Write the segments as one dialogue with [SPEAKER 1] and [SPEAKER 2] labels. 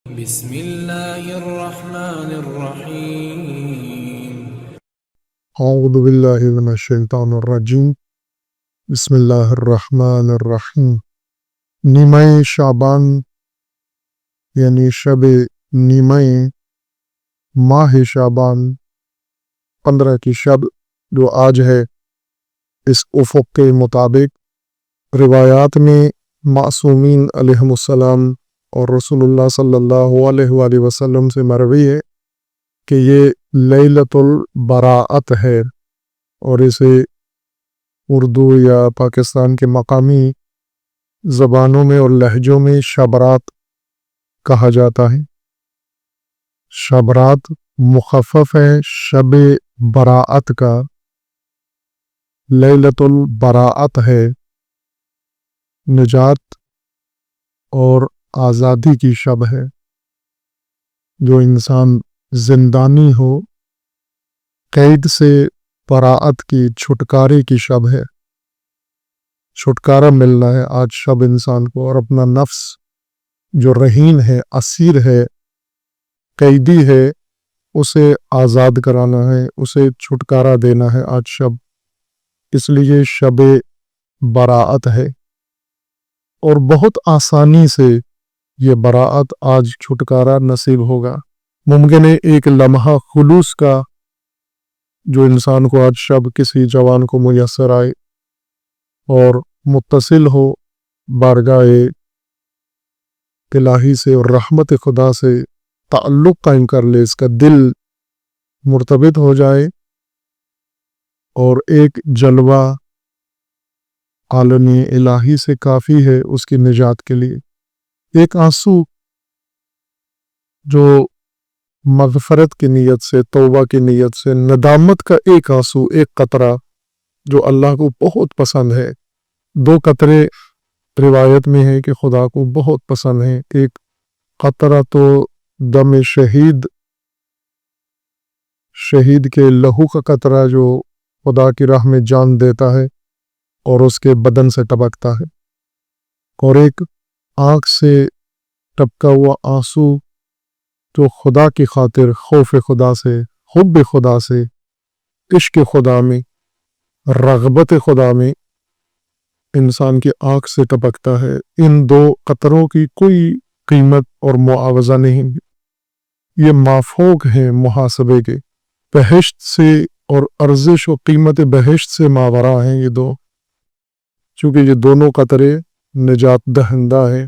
[SPEAKER 1] بسم الله الرحمن الرحيم.
[SPEAKER 2] اعوذ باللہ من الشیطان الرجیم بسم اللہ الرحمن الرحیم۔ نیمہ شعبان یعنی شب نیمہ ماہ شعبان 15 کی شب جو آج ہے، اس افق کے مطابق روایات میں معصومین علیہم السلام اور رسول اللہ صلی اللہ علیہ وآلہ وسلم سے مروی ہے کہ یہ لیلۃ البراءت ہے، اور اسے اردو یا پاکستان کے مقامی زبانوں میں اور لہجوں میں شبرات کہا جاتا ہے۔ شبرات مخفف ہے شب براءت کا۔ لیلۃ البراءت ہے نجات اور آزادی کی شب ہے، جو انسان زندانی ہو، قید سے براءت کی چھٹکارے کی شب ہے۔ چھٹکارا ملنا ہے آج شب انسان کو، اور اپنا نفس جو رہین ہے، اسیر ہے، قیدی ہے، اسے آزاد کرانا ہے، اسے چھٹکارا دینا ہے آج شب۔ اس لیے شب براءت ہے، اور بہت آسانی سے یہ براءت آج چھٹکارا نصیب ہوگا۔ ممکن ہے ایک لمحہ خلوص کا جو انسان کو آج شب کسی جوان کو میسر آئے اور متصل ہو بارگاہ الہی سے اور رحمت خدا سے تعلق قائم کر لے، اس کا دل مرتبط ہو جائے، اور ایک جلوہ عالمی الہی سے کافی ہے اس کی نجات کے لیے۔ ایک آنسو جو مغفرت کی نیت سے، توبہ کی نیت سے، ندامت کا ایک آنسو، ایک قطرہ جو اللہ کو بہت پسند ہے۔ 2 قطرے روایت میں ہے کہ خدا کو بہت پسند ہے۔ ایک قطرہ تو دم شہید کے لہو کا قطرہ جو خدا کی راہ میں جان دیتا ہے اور اس کے بدن سے ٹپکتا ہے، اور ایک آنکھ سے ٹپکا ہوا آنسو جو خدا کی خاطر، خوف خدا سے، حب خدا سے، عشق خدا میں، رغبت خدا میں انسان کی آنکھ سے ٹپکتا ہے۔ ان 2 قطروں کی کوئی قیمت اور معاوضہ نہیں، یہ مافوق ہیں محاسبے کے۔ بہشت سے اور ارزش و قیمت بہشت سے ماورا ہیں یہ 2، چونکہ یہ دونوں قطرے نجات دہندہ ہیں۔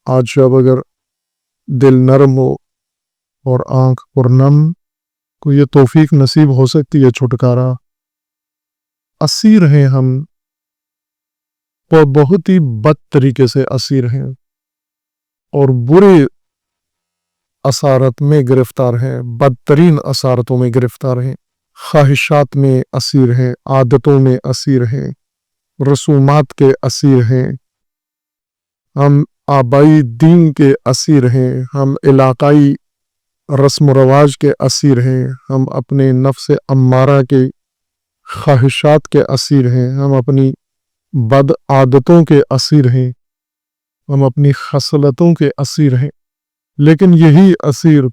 [SPEAKER 2] آج شب اگر دل نرم ہو اور آنکھ پرنم کو یہ توفیق نصیب ہو سکتی ہے چھٹکارا۔ اسیر ہیں ہم، اور بہت ہی بد طریقے سے اسیر ہیں، اور برے اسارت میں گرفتار ہیں، بدترین اسارتوں میں گرفتار ہیں، خواہشات میں اسیر ہیں، عادتوں میں اسیر ہیں، رسومات کے اسیر ہیں، ہم آبائی دین کے اسیر ہیں، ہم علاقائی رسم و رواج کے اسیر ہیں، ہم اپنے نفس امارہ کے خواہشات کے اسیر ہیں، ہم اپنی بد عادتوں کے اسیر ہیں، ہم اپنی خصلتوں کے اسیر ہیں۔ لیکن یہی اسیر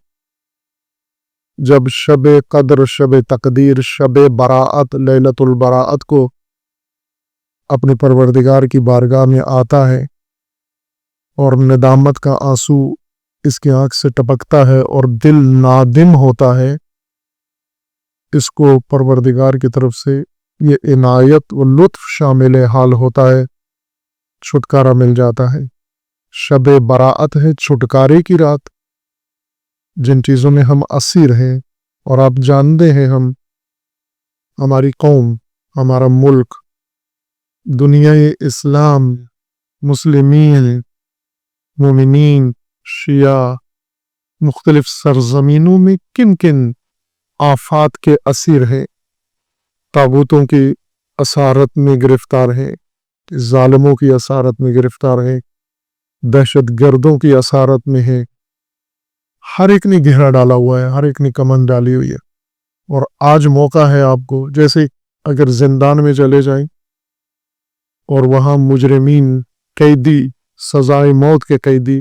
[SPEAKER 2] جب شب قدر، شب تقدیر، شب براءت، لیلۃ البراءت کو اپنے پروردگار کی بارگاہ میں آتا ہے، اور ندامت کا آنسو اس کی آنکھ سے ٹپکتا ہے اور دل نادم ہوتا ہے، اس کو پروردگار کی طرف سے یہ عنایت و لطف شامل حال ہوتا ہے، چھٹکارا مل جاتا ہے۔ شب براءت ہے چھٹکارے کی رات۔ جن چیزوں میں ہم اسیر ہیں، اور آپ جانتے ہیں ہماری قوم، ہمارا ملک، دنیا اسلام، مسلمین، مومنین، شیعہ، مختلف سرزمینوں میں کن کن آفات کے اسیر ہیں، طاغوتوں کی اسارت میں گرفتار ہیں، ظالموں کی اسارت میں گرفتار ہیں، دہشت گردوں کی اسارت میں ہیں۔ ہر ایک نے گھیرا ڈالا ہوا ہے، ہر ایک نے کمند ڈالی ہوئی ہے، اور آج موقع ہے آپ کو، جیسے اگر زندان میں چلے جائیں اور وہاں مجرمین، قیدی، سزائے موت کے قیدی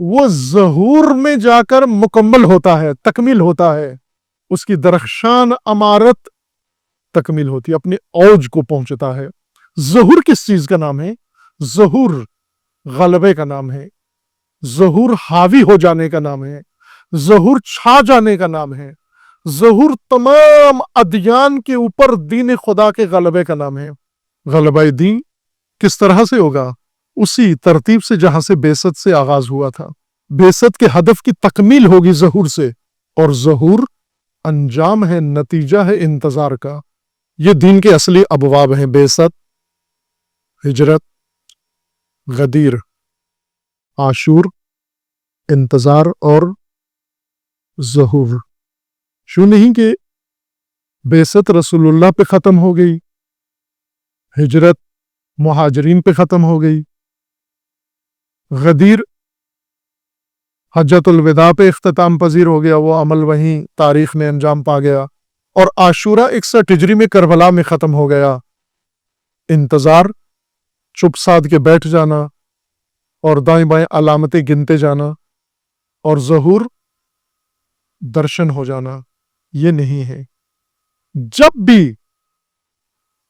[SPEAKER 2] وہ ظہور میں جا کر مکمل ہوتا ہے، تکمیل ہوتا ہے، اس کی درخشان عمارت تکمیل ہوتی ہے، اپنے اوج کو پہنچتا ہے۔ ظہور کس چیز کا نام ہے؟ ظہور غلبے کا نام ہے، ظہور حاوی ہو جانے کا نام ہے، ظہور چھا جانے کا نام ہے، ظہور تمام ادیان کے اوپر دین خدا کے غلبے کا نام ہے۔ غلبہ دین کس طرح سے ہوگا؟ اسی ترتیب سے جہاں سے بعثت سے آغاز ہوا تھا۔ بعثت کے ہدف کی تکمیل ہوگی ظہور سے، اور ظہور انجام ہے، نتیجہ ہے انتظار کا۔ یہ دین کے اصلی ابواب ہیں: بعثت، ہجرت، غدیر، عاشور، انتظار اور ظہور۔ شو نہیں کہ بعثت رسول اللہ پہ ختم ہو گئی، ہجرت مہاجرین پہ ختم ہو گئی، غدیر حجۃ الوداع پہ اختتام پذیر ہو گیا، وہ عمل وہیں تاریخ میں انجام پا گیا، اور عاشورہ 61 ہجری میں کربلا میں ختم ہو گیا۔ انتظار چپ سادھ کے بیٹھ جانا اور دائیں بائیں علامتیں گنتے جانا، اور ظہور درشن ہو جانا، یہ نہیں ہے۔ جب بھی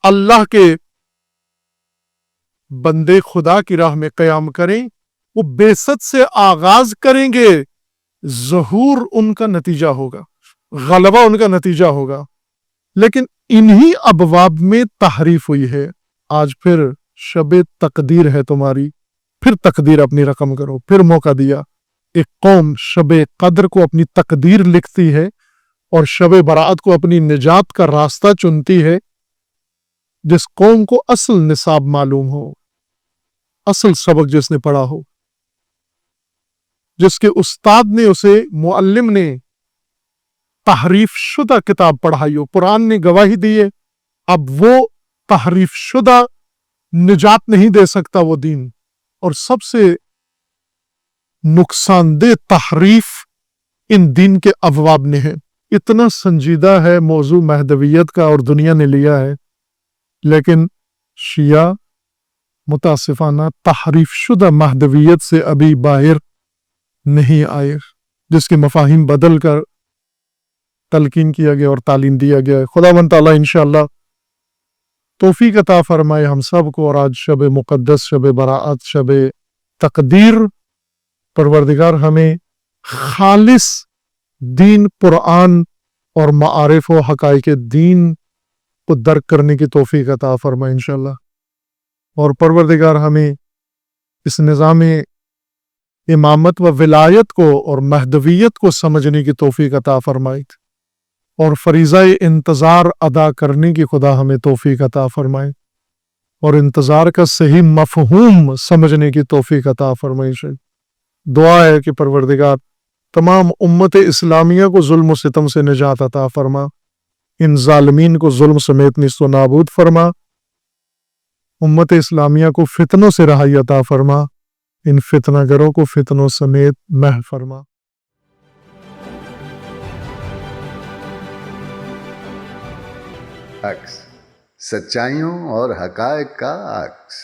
[SPEAKER 2] اللہ کے بندے خدا کی راہ میں قیام کریں، وہ بعثت سے آغاز کریں گے، ظہور ان کا نتیجہ ہوگا، غلبہ ان کا نتیجہ ہوگا۔ لیکن انہی ابواب میں تحریف ہوئی ہے۔ آج پھر شب تقدیر ہے تمہاری، پھر تقدیر اپنی رقم کرو، پھر موقع دیا۔ ایک قوم شب قدر کو اپنی تقدیر لکھتی ہے اور شب برات کو اپنی نجات کا راستہ چنتی ہے۔ جس قوم کو اصل نصاب معلوم ہو، اصل سبق جس نے پڑھا ہو، جس کے استاد نے اسے، معلم نے تحریف شدہ کتاب پڑھائی ہو، قرآن نے گواہی دی ہے، اب وہ تحریف شدہ نجات نہیں دے سکتا وہ دین۔ اور سب سے نقصان دہ تحریف ان دین کے ابواب نے ہے۔ اتنا سنجیدہ ہے موضوع مہدویت کا اور دنیا نے لیا ہے، لیکن شیعہ متاسفانہ تحریف شدہ مہدویت سے ابھی باہر نہیں آئے، جس کے مفاہیم بدل کر تلقین کیا گیا اور تعلیم دیا گیا ہے۔ خداوند تعالیٰ انشاءاللہ توفیق عطا فرمائے ہم سب کو، اور آج شب مقدس، شب براءت، شب تقدیر، پروردگار ہمیں خالص دین، قرآن اور معارف و حقائق دین کو درک کرنے کی توفیق عطا فرمائے انشاءاللہ، اور پروردگار ہمیں اس نظام امامت و ولایت کو اور مہدویت کو سمجھنے کی توفیق عطا فرمائے، اور فریضہ انتظار ادا کرنے کی خدا ہمیں توفیق عطا فرمائے، اور انتظار کا صحیح مفہوم سمجھنے کی توفیق عطا فرمائے۔ دعا ہے کہ پروردگار تمام امت اسلامیہ کو ظلم و ستم سے نجات عطا فرما، ان ظالمین کو ظلم سمیت نیست و نابود فرما، امت اسلامیہ کو فتنوں سے رہائی عطا فرما، ان فتنہ گروں کو فتنوں سمیت محو فرما۔
[SPEAKER 3] عکس، سچائیوں اور حقائق کا عکس۔